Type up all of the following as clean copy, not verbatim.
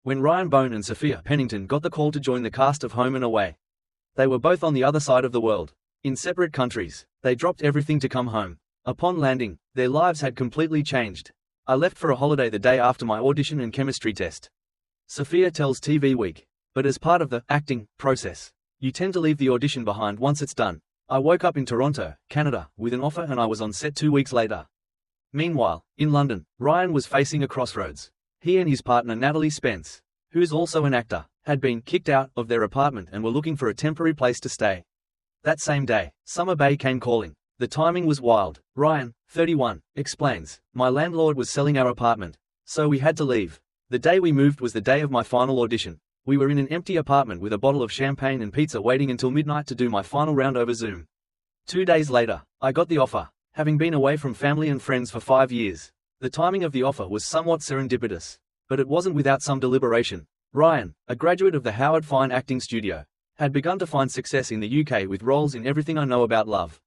when Ryan Bown and Sophea Pennington got the call to join the cast of Home and Away. They were both on the other side of the world. In separate countries, they dropped everything to come home. Upon landing, their lives had completely changed. I left for a holiday the day after my audition and chemistry test. Sophia tells TV Week. But as part of the acting process, you tend to leave the audition behind once it's done. I woke up in Toronto, Canada, with an offer and I was on set 2 weeks later. Meanwhile, in London, Ryan was facing a crossroads. He and his partner Natalie Spence, who is also an actor, had been kicked out of their apartment and were looking for a temporary place to stay. That same day, Summer Bay came calling. The timing was wild. Ryan, 31, explains, "My landlord was selling our apartment, so we had to leave. The day we moved was the day of my final audition. We were in an empty apartment with a bottle of champagne and pizza waiting until midnight to do my final round over Zoom. 2 days later, I got the offer, having been away from family and friends for 5 years. The timing of the offer was somewhat serendipitous, but it wasn't without some deliberation." Ryan, a graduate of the Howard Fine Acting Studio, had begun to find success in the UK with roles in Everything I Know About Love,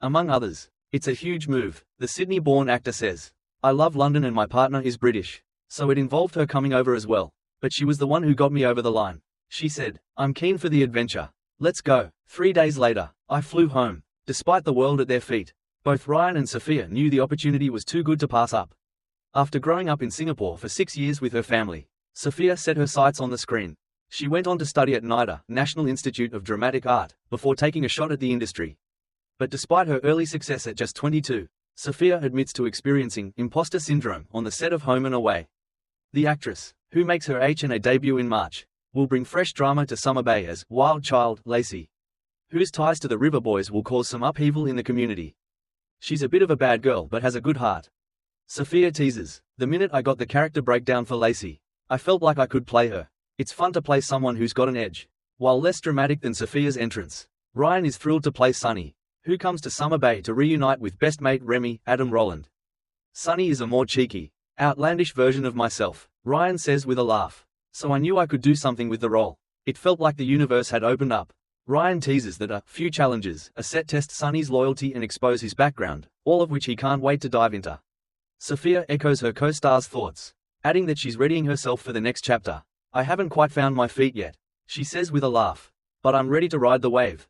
among others. It's a huge move, the Sydney-born actor says. "I love London and my partner is British, so it involved her coming over as well. But she was the one who got me over the line." She said, "I'm keen for the adventure. Let's go." 3 days later, I flew home. Despite the world at their feet, both Ryan and Sophia knew the opportunity was too good to pass up. After growing up in Singapore for 6 years with her family, Sophia set her sights on the screen. She went on to study at NIDA, National Institute of Dramatic Art, before taking a shot at the industry. But despite her early success at just 22, Sophia admits to experiencing imposter syndrome on the set of Home and Away. The actress, who makes her HNA debut in March, will bring fresh drama to Summer Bay as wild child Lacey, whose ties to the River Boys will cause some upheaval in the community. She's a bit of a bad girl but has a good heart. Sophia teases, "The minute I got the character breakdown for Lacey, I felt like I could play her. It's fun to play someone who's got an edge." While less dramatic than Sophia's entrance, Ryan is thrilled to play Sonny, who comes to Summer Bay to reunite with best mate Remi, Adam Rowland. Sonny is a more cheeky, outlandish version of myself, Ryan says with a laugh. "So I knew I could do something with the role. It felt like the universe had opened up." Ryan teases that a few challenges are set test Sonny's loyalty and expose his background, all of which he can't wait to dive into. Sophia echoes her co-star's thoughts, adding that she's readying herself for the next chapter. "I haven't quite found my feet yet," she says with a laugh, "but I'm ready to ride the wave."